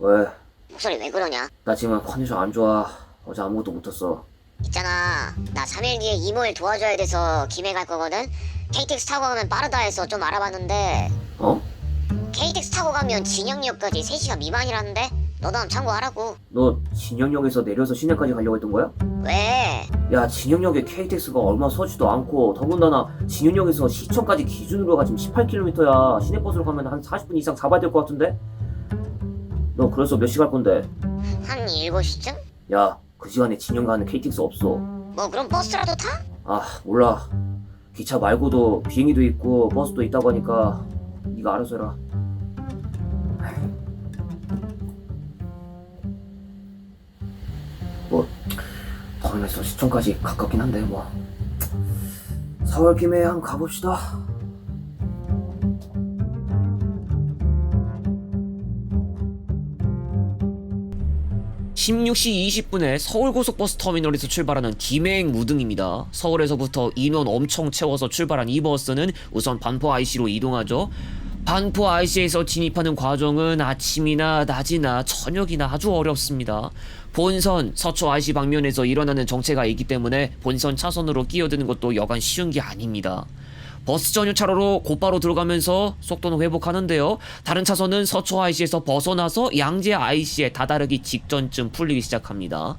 왜? 목소리 왜 그러냐? 나 지금 컨디션 안 좋아. 어제 아무것도 못했어. 있잖아, 나 3일 뒤에 이모를 도와줘야 돼서 김해 갈 거거든? KTX 타고 가면 빠르다 해서 좀 알아봤는데 어? KTX 타고 가면 진영역까지 3시간 미만이라는데? 너도 한번 참고하라고. 너 진영역에서 내려서 시내까지 가려고 했던 거야? 왜? 야, 진영역에 KTX가 얼마 서지도 않고, 더군다나 진영역에서 시청까지 기준으로가 지금 18km야. 시내버스로 가면 한 40분 이상 잡아야 될 것 같은데? 너 그래서 몇 시 갈 건데? 한 7시쯤? 야, 그 시간에 진영 가는 KTX 없어. 뭐 그럼 버스라도 타? 아, 몰라. 기차 말고도 비행기도 있고 버스도 있다고 하니까 네가 알아서 해라. 뭐 동네에서 시청까지 가깝긴 한데 뭐 4월 김에 한번 가봅시다. (16시 20분에) 서울고속버스 터미널에서 출발하는 김해행 무등입니다. 서울에서부터 인원 엄청 채워서 출발한 이 버스는 우선 반포 IC로 이동하죠. 반포 IC에서 진입하는 과정은 아침이나 낮이나 저녁이나 아주 어렵습니다. 본선 서초 IC 방면에서 일어나는 정체가 있기 때문에 본선 차선으로 끼어드는 것도 여간 쉬운 게 아닙니다. 버스 전용 차로로 곧바로 들어가면서 속도는 회복하는데요. 다른 차선은 서초 IC에서 벗어나서 양재 IC에 다다르기 직전쯤 풀리기 시작합니다.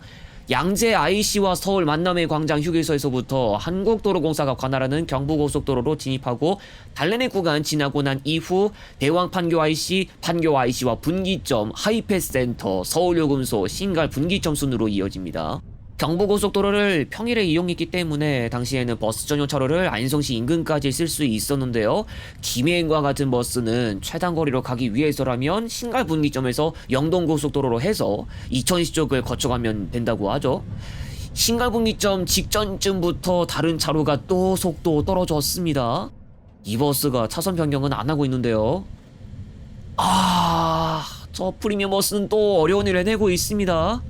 양재 IC와 서울 만남의 광장 휴게소에서부터 한국도로공사가 관할하는 경부고속도로로 진입하고 달래내 구간 지나고 난 이후 대왕 판교 IC, 판교 IC와 분기점, 하이패스센터, 서울요금소, 신갈 분기점 순으로 이어집니다. 경부고속도로를 평일에 이용했기 때문에 당시에는 버스 전용 차로를 안성시 인근까지 쓸 수 있었는데요. 김해행과 같은 버스는 최단 거리로 가기 위해서라면 신갈 분기점에서 영동고속도로로 해서 이천시 쪽을 거쳐가면 된다고 하죠. 신갈 분기점 직전쯤부터 다른 차로가 또 속도 떨어졌습니다. 이 버스가 차선 변경은 안 하고 있는데요. 저 프리미엄 버스는 또 어려운 일을 해내고 있습니다.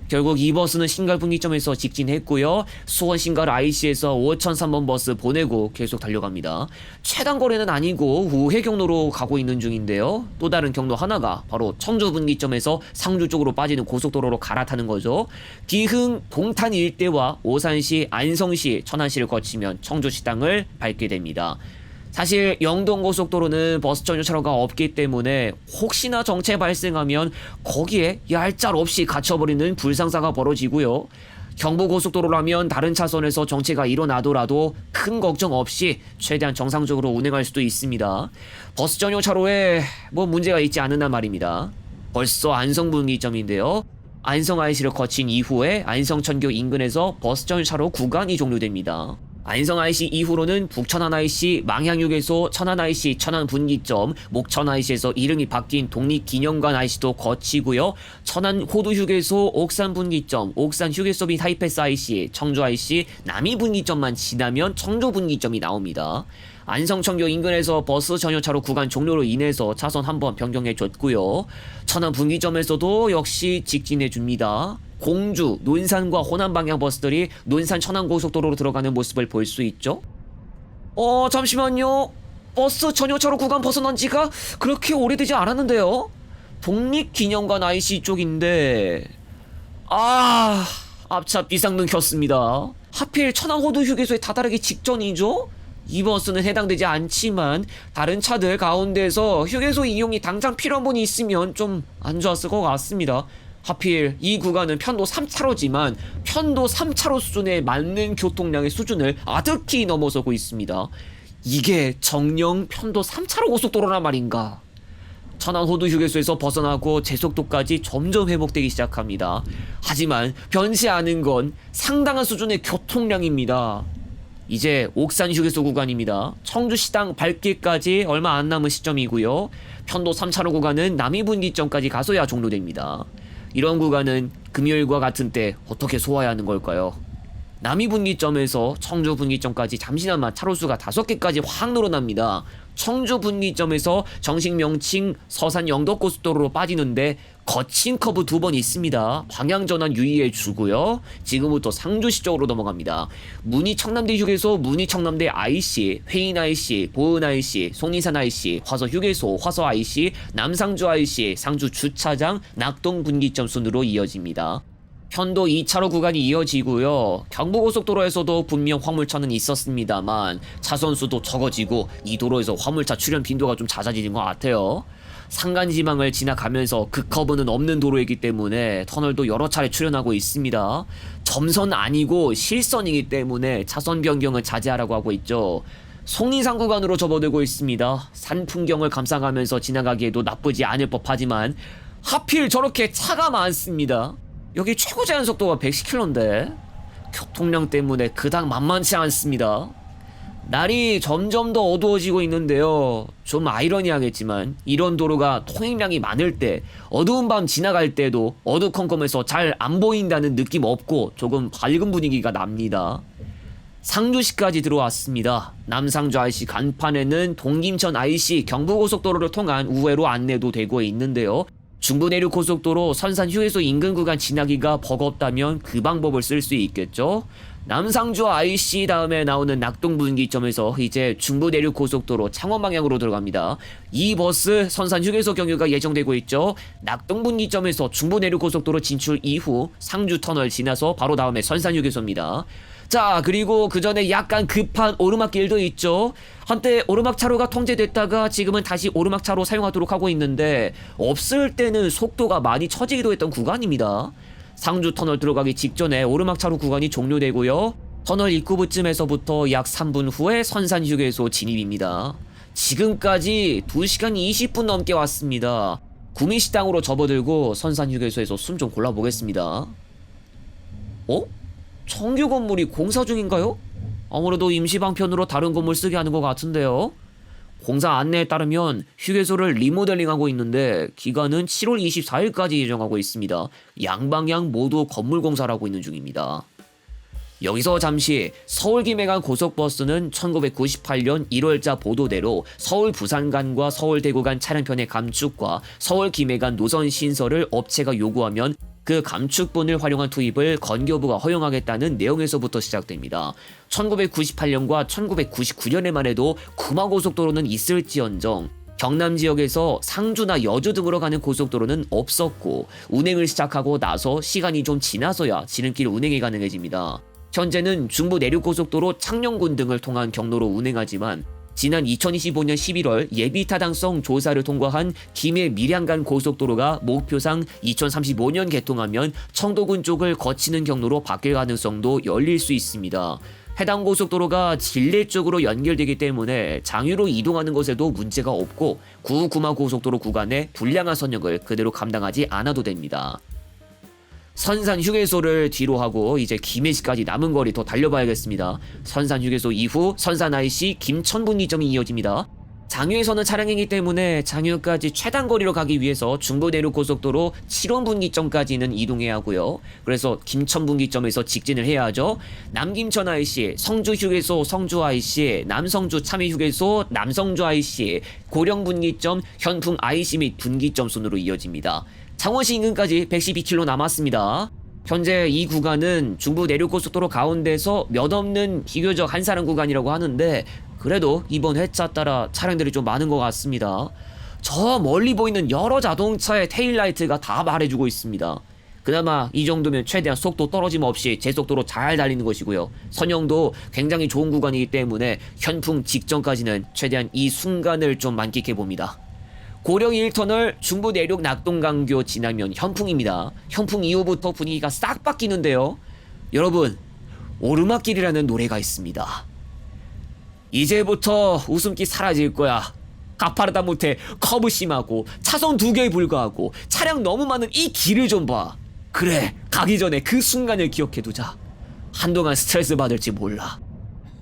결국 이 버스는 신갈 분기점에서 직진했고요. 수원 신갈 IC에서 5003번 버스 보내고 계속 달려갑니다. 최단 거리는 아니고 우회 경로로 가고 있는 중인데요. 또 다른 경로 하나가 바로 청주 분기점에서 상주 쪽으로 빠지는 고속도로로 갈아타는 거죠. 기흥, 동탄 일대와 오산시, 안성시, 천안시를 거치면 청주시 땅을 밟게 됩니다. 사실 영동고속도로는 버스 전용 차로가 없기 때문에 혹시나 정체 발생하면 거기에 얄짤없이 갇혀버리는 불상사가 벌어지고요. 경부고속도로라면 다른 차선에서 정체가 일어나더라도 큰 걱정 없이 최대한 정상적으로 운행할 수도 있습니다. 버스 전용 차로에 뭐 문제가 있지 않은단 말입니다. 벌써 안성분기점인데요. 안성 IC를 거친 이후에 안성천교 인근에서 버스 전용 차로 구간이 종료됩니다. 안성 IC 이후로는 북천안 IC, 망향휴게소, 천안 IC, 천안 분기점, 목천 IC에서 이름이 바뀐 독립기념관 IC도 거치고요. 천안 호두휴게소, 옥산 분기점, 옥산 휴게소 및 하이패스 IC, 청주 IC, 남이 분기점만 지나면 청주 분기점이 나옵니다. 안성천교 인근에서 버스 전용차로 구간 종료로 인해서 차선 한번 변경해줬고요. 천안 분기점에서도 역시 직진해줍니다. 공주, 논산과 호남 방향 버스들이 논산 천안고속도로로 들어가는 모습을 볼 수 있죠. 잠시만요. 버스 전용차로 구간 벗어난 지가 그렇게 오래되지 않았는데요. 독립기념관 IC 쪽인데 앞차 비상등 켰습니다. 하필 천안호두 휴게소에 다다르기 직전이죠. 이 버스는 해당되지 않지만 다른 차들 가운데서 휴게소 이용이 당장 필요한 분이 있으면 좀 안 좋았을 것 같습니다. 하필 이 구간은 편도 3차로지만 편도 3차로 수준에 맞는 교통량의 수준을 아득히 넘어서고 있습니다. 이게 정령 편도 3차로 고속도로란 말인가. 천안 호두 휴게소에서 벗어나고 제속도까지 점점 회복되기 시작합니다. 하지만 변치 않은 건 상당한 수준의 교통량입니다. 이제 옥산 휴게소 구간입니다. 청주시당 밟기까지 얼마 안 남은 시점이고요. 편도 3차로 구간은 남이분기점까지 가서야 종료됩니다. 이런 구간은 금요일과 같은 때 어떻게 소화해야 하는 걸까요? 남이분기점에서 청주분기점까지 잠시나마 차로수가 5개까지 확 늘어납니다. 청주분기점에서 정식 명칭 서산 영덕고속도로로 빠지는데 거친 커브 2번 있습니다. 방향 전환 유의해 주고요. 지금부터 상주시 쪽으로 넘어갑니다. 문희 청남대 휴게소, 문희 청남대 IC, 회인 IC, 보은 IC, 송리산 IC, 화서 휴게소, 화서 IC, 남상주 IC, 상주 주차장, 낙동 분기점 순으로 이어집니다. 편도 2차로 구간이 이어지고요. 경부고속도로에서도 분명 화물차는 있었습니다만 차선수도 적어지고 이 도로에서 화물차 출현 빈도가 좀 잦아지는 것 같아요. 산간지방을 지나가면서 그 커브는 없는 도로이기 때문에 터널도 여러 차례 출현하고 있습니다. 점선 아니고 실선이기 때문에 차선 변경은 자제하라고 하고 있죠. 송리산 구간으로 접어들고 있습니다. 산 풍경을 감상하면서 지나가기에도 나쁘지 않을 법하지만 하필 저렇게 차가 많습니다. 여기 최고 제한 속도가 110km인데 교통량 때문에 그닥 만만치 않습니다. 날이 점점 더 어두워지고 있는데요. 좀 아이러니하겠지만 이런 도로가 통행량이 많을 때 어두운 밤 지나갈 때도 어두컴컴해서 잘 안 보인다는 느낌 없고 조금 밝은 분위기가 납니다. 상주시까지 들어왔습니다. 남상주 IC 간판에는 동김천 IC 경부고속도로를 통한 우회로 안내도 되고 있는데요. 중부내륙고속도로 선산휴게소 인근 구간 지나기가 버겁다면 그 방법을 쓸 수 있겠죠. 남상주 IC 다음에 나오는 낙동분기점에서 이제 중부내륙고속도로 창원 방향으로 들어갑니다. 이 버스 선산휴게소 경유가 예정되고 있죠. 낙동분기점에서 중부내륙고속도로 진출 이후 상주터널 지나서 바로 다음에 선산휴게소입니다. 자, 그리고 그 전에 약간 급한 오르막길도 있죠. 한때 오르막차로가 통제됐다가 지금은 다시 오르막차로 사용하도록 하고 있는데 없을 때는 속도가 많이 처지기도 했던 구간입니다. 상주 터널 들어가기 직전에 오르막차로 구간이 종료되고요. 터널 입구부쯤에서부터 약 3분 후에 선산휴게소 진입입니다. 지금까지 2시간 20분 넘게 왔습니다. 구미식당으로 접어들고 선산휴게소에서 숨 좀 골라보겠습니다. 어? 정규 건물이 공사 중인가요? 아무래도 임시방편으로 다른 건물 쓰게 하는 것 같은데요. 공사 안내에 따르면 휴게소를 리모델링하고 있는데 기간은 7월 24일까지 예정하고 있습니다. 양방향 모두 건물 공사를 하고 있는 중입니다. 여기서 잠시 서울 김해간 고속버스는 1998년 1월자 보도대로 서울 부산 간과 서울 대구 간 차량편의 감축과 서울 김해 간 노선 신설을 업체가 요구하면 그 감축분을 활용한 투입을 건교부가 허용하겠다는 내용에서부터 시작됩니다. 1998년과 1999년에만 해도 구마고속도로는 있을지언정 경남 지역에서 상주나 여주 등으로 가는 고속도로는 없었고 운행을 시작하고 나서 시간이 좀 지나서야 지름길 운행이 가능해집니다. 현재는 중부 내륙고속도로 창녕군 등을 통한 경로로 운행하지만 지난 2025년 11월 예비 타당성 조사를 통과한 김해 밀양간 고속도로가 목표상 2035년 개통하면 청도군 쪽을 거치는 경로로 바뀔 가능성도 열릴 수 있습니다. 해당 고속도로가 진례 쪽으로 연결되기 때문에 장유로 이동하는 것에도 문제가 없고 구구마 고속도로 구간의 불량화 선역을 그대로 감당하지 않아도 됩니다. 선산휴게소를 뒤로 하고 이제 김해시까지 남은 거리 더 달려봐야겠습니다. 선산휴게소 이후 선산 IC 김천분기점이 이어집니다. 장유에서는 차량이기 때문에 장유까지 최단 거리로 가기 위해서 중부내륙고속도로 7원분기점까지는 이동해야 하고요. 그래서 김천분기점에서 직진을 해야 하죠. 남김천 IC, 성주휴게소 성주 IC, 남성주 참외휴게소 남성주 IC, 고령분기점, 현풍 IC 및 분기점 순으로 이어집니다. 창원시 인근까지 112km 남았습니다. 현재 이 구간은 중부 내륙고속도로 가운데서 몇 없는 비교적 한사람 구간이라고 하는데 그래도 이번 회차 따라 차량들이 좀 많은 것 같습니다. 저 멀리 보이는 여러 자동차의 테일라이트가 다 말해주고 있습니다. 그나마 이 정도면 최대한 속도 떨어짐 없이 제속도로 잘 달리는 것이고요. 선형도 굉장히 좋은 구간이기 때문에 현풍 직전까지는 최대한 이 순간을 좀 만끽해봅니다. 고령 1터널 중부 내륙 낙동강교 지나면 현풍입니다. 현풍 이후부터 분위기가 싹 바뀌는데요. 여러분, 오르막길이라는 노래가 있습니다. 이제부터 웃음기 사라질 거야. 가파르다 못해 커브 심하고 차선 2개에 불과하고 차량 너무 많은 이 길을 좀 봐. 그래, 가기 전에 그 순간을 기억해두자. 한동안 스트레스 받을지 몰라.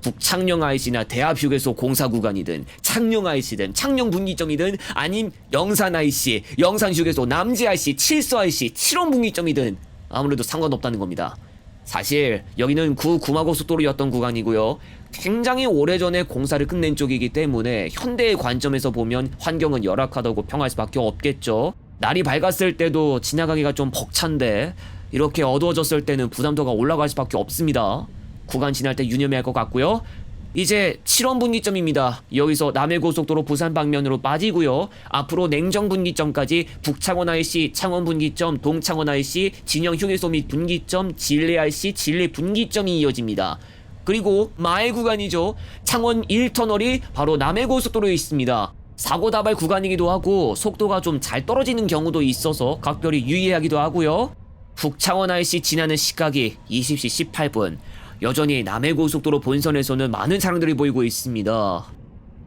북창녕 IC나 대합휴게소 공사 구간이든 창녕 IC든 창녕 분기점이든 아님 영산 IC, 영산휴게소 남지 IC, 칠서 IC, 7원 분기점이든 아무래도 상관없다는 겁니다. 사실 여기는 구마고속도로였던 구간이고요. 굉장히 오래전에 공사를 끝낸 쪽이기 때문에 현대의 관점에서 보면 환경은 열악하다고 평할 수밖에 없겠죠. 날이 밝았을 때도 지나가기가 좀 벅찬데 이렇게 어두워졌을 때는 부담도가 올라갈 수밖에 없습니다. 구간 지날 때 유념해야 할 것 같고요. 이제 7원 분기점입니다. 여기서 남해고속도로 부산 방면으로 빠지고요. 앞으로 냉정 분기점까지 북창원 IC, 창원 분기점, 동창원 IC, 진영 휴게소 및 분기점, 진례 IC, 진례 분기점이 이어집니다. 그리고 마을 구간이죠. 창원 1터널이 바로 남해고속도로에 있습니다. 사고 다발 구간이기도 하고 속도가 좀 잘 떨어지는 경우도 있어서 각별히 유의하기도 하고요. 북창원 IC 지나는 시각이 20시 18분. 여전히 남해고속도로 본선에서는 많은 차량들이 보이고 있습니다.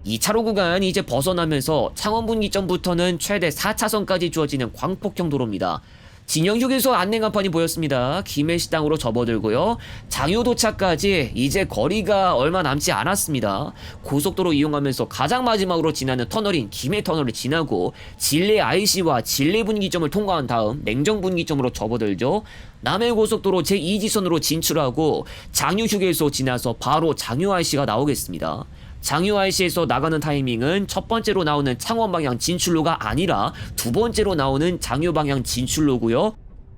2차로 구간 이제 벗어나면서 창원 분기점부터는 최대 4차선까지 주어지는 광폭형 도로입니다. 진영 휴게소 안내 간판이 보였습니다. 김해시장으로 접어들고요. 장유 도착까지 이제 거리가 얼마 남지 않았습니다. 고속도로 이용하면서 가장 마지막으로 지나는 터널인 김해터널을 지나고 진례 IC와 진례 분기점을 통과한 다음 냉정 분기점으로 접어들죠. 남해고속도로 제2지선으로 진출하고 장유 휴게소 지나서 바로 장유 IC가 나오겠습니다. 장유 IC에서 나가는 타이밍은 첫 번째로 나오는 창원 방향 진출로가 아니라 두 번째로 나오는 장유 방향 진출로고요.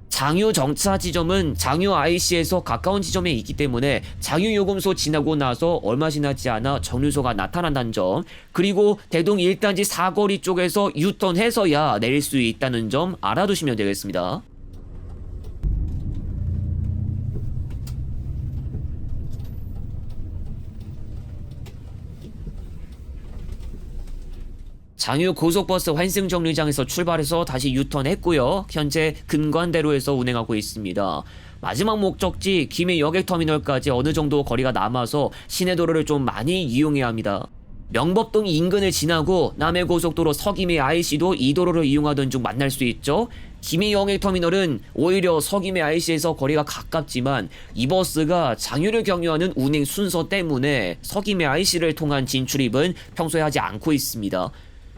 장유 정차 지점은 장유 IC에서 가까운 지점에 있기 때문에 장유 요금소 지나고 나서 얼마 지나지 않아 정류소가 나타난다는 점, 그리고 대동 1단지 사거리 쪽에서 유턴해서야 내릴 수 있다는 점 알아두시면 되겠습니다. 장유 고속버스 환승정류장에서 출발해서 다시 유턴했고요. 현재 근관대로에서 운행하고 있습니다. 마지막 목적지 김해 여객터미널까지 어느 정도 거리가 남아서 시내도로를 좀 많이 이용해야 합니다. 명법동 인근을 지나고 남해고속도로 서김해 IC도 이 도로를 이용하던 중 만날 수 있죠. 김해 여객터미널은 오히려 서김해 IC에서 거리가 가깝지만 이 버스가 장유를 경유하는 운행 순서 때문에 서김해 IC를 통한 진출입은 평소에 하지 않고 있습니다.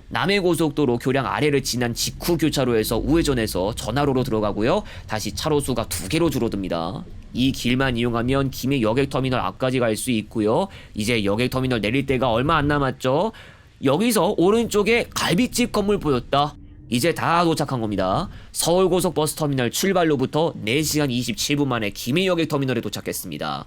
남해고속도로 교량 아래를 지난 직후 교차로에서 우회전해서 전하로로 들어가고요. 다시 차로수가 2개로 줄어듭니다. 이 길만 이용하면 김해 여객터미널 앞까지 갈 수 있고요. 이제 여객터미널 내릴 때가 얼마 안 남았죠. 여기서 오른쪽에 갈비집 건물 보였다. 이제 다 도착한 겁니다. 서울고속버스터미널 출발로부터 4시간 27분 만에 김해 여객터미널에 도착했습니다.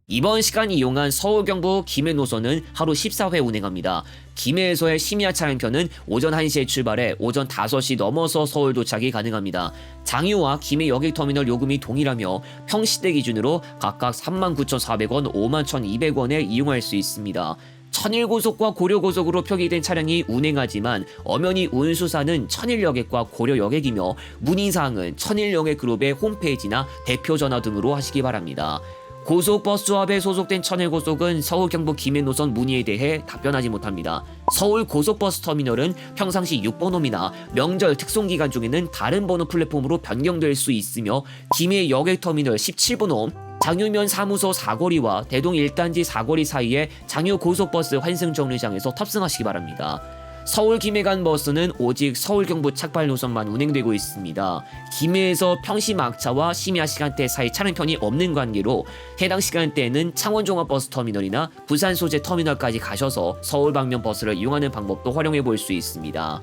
이번 시간 이용한 서울 경부 김해 노선은 하루 14회 운행합니다. 김해에서의 심야 차량편은 오전 1시에 출발해 오전 5시 넘어서 서울 도착이 가능합니다. 장유와 김해 여객터미널 요금이 동일하며 평시대 기준으로 각각 39,400원, 51,200원에 이용할 수 있습니다. 천일고속과 고려고속으로 표기된 차량이 운행하지만 엄연히 운수사는 천일여객과 고려여객이며 문의사항은 천일여객그룹의 홈페이지나 대표전화 등으로 하시기 바랍니다. 고속버스조합에 소속된 천일고속은 서울 경부 김해 노선 문의에 대해 답변하지 못합니다. 서울 고속버스터미널은 평상시 6번홈이나 명절 특송기간 중에는 다른 번호 플랫폼으로 변경될 수 있으며 김해 여객터미널 17번홈, 장유면 사무소 사거리와 대동 1단지 사거리 사이에 장유 고속버스 환승정류장에서 탑승하시기 바랍니다. 서울 김해 간 버스는 오직 서울 경부 착발 노선만 운행되고 있습니다. 김해에서 평시 막차와 심야 시간대 사이 차량편이 없는 관계로 해당 시간대에는 창원 종합버스터미널이나 부산 소재 터미널까지 가셔서 서울 방면 버스를 이용하는 방법도 활용해 볼 수 있습니다.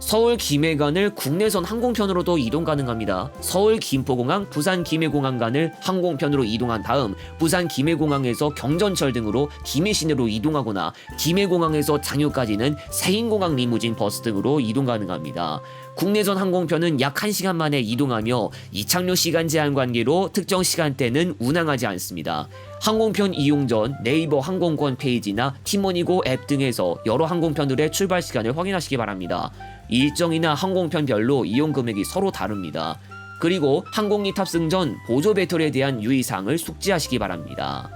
서울 김해 간을 국내선 항공편으로도 이동 가능합니다. 서울 김포공항, 부산 김해공항 간을 항공편으로 이동한 다음 부산 김해공항에서 경전철 등으로 김해 시내로 이동하거나 김해공항에서 장유까지는 세인공항 리무진 버스 등으로 이동 가능합니다. 국내선 항공편은 약 1시간 만에 이동하며 이착륙 시간 제한 관계로 특정 시간대는 운항하지 않습니다. 항공편 이용 전 네이버 항공권 페이지나 티머니고 앱 등에서 여러 항공편들의 출발 시간을 확인하시기 바랍니다. 일정이나 항공편별로 이용 금액이 서로 다릅니다. 그리고 항공기 탑승 전 보조 배터리에 대한 유의사항을 숙지하시기 바랍니다.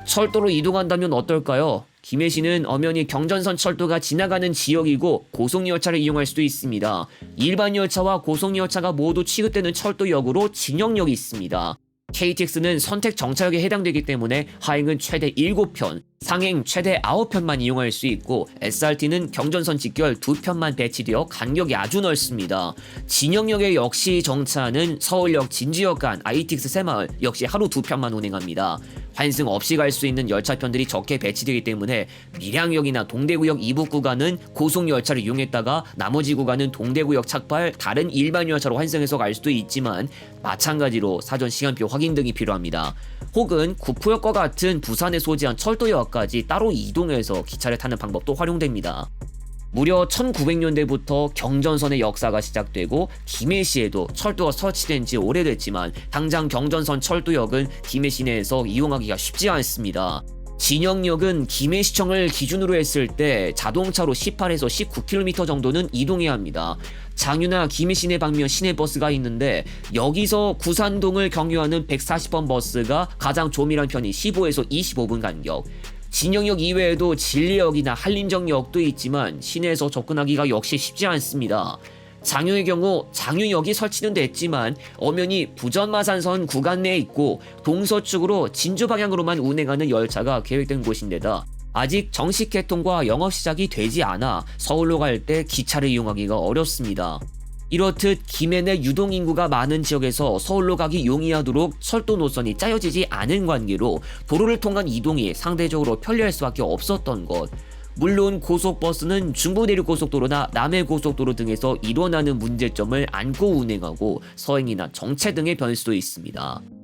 철도로 이동한다면 어떨까요? 김해시는 엄연히 경전선 철도가 지나가는 지역이고 고속열차를 이용할 수도 있습니다. 일반 열차와 고속열차가 모두 취급되는 철도역으로 진영역이 있습니다. KTX는 선택 정차역에 해당되기 때문에 하행은 최대 7편, 상행 최대 9편만 이용할 수 있고 SRT는 경전선 직결 2편만 배치되어 간격이 아주 넓습니다. 진영역에 역시 정차하는 서울역 진주역 간 ITX 새마을 역시 하루 2편만 운행합니다. 환승 없이 갈 수 있는 열차편들이 적게 배치되기 때문에 밀양역이나 동대구역 이북 구간은 고속열차를 이용했다가 나머지 구간은 동대구역 착발 다른 일반 열차로 환승해서 갈 수도 있지만 마찬가지로 사전 시간표 확인 등이 필요합니다. 혹은 구포역과 같은 부산에 소재한 철도역까지 따로 이동해서 기차를 타는 방법도 활용됩니다. 무려 1900년대부터 경전선의 역사가 시작되고 김해시에도 철도가 설치된 지 오래됐지만 당장 경전선 철도역은 김해 시내에서 이용하기가 쉽지 않습니다. 진영역은 김해시청을 기준으로 했을 때 자동차로 18에서 19km 정도는 이동해야 합니다. 장유나 김해 시내 방면 시내버스가 있는데 여기서 구산동을 경유하는 140번 버스가 가장 조밀한 편이 15에서 25분 간격. 진영역 이외에도 진리역이나 한림정역도 있지만 시내에서 접근하기가 역시 쉽지 않습니다. 장유의 경우 장유역이 설치는 됐지만 엄연히 부전마산선 구간 내에 있고 동서쪽으로 진주 방향으로만 운행하는 열차가 계획된 곳인데다 아직 정식 개통과 영업 시작이 되지 않아 서울로 갈 때 기차를 이용하기가 어렵습니다. 이렇듯 김해 내 유동인구가 많은 지역에서 서울로 가기 용이하도록 철도 노선이 짜여지지 않은 관계로 도로를 통한 이동이 상대적으로 편리할 수밖에 없었던 것. 물론 고속버스는 중부내륙고속도로나 남해고속도로 등에서 일어나는 문제점을 안고 운행하고 서행이나 정체 등의 변수도 있습니다.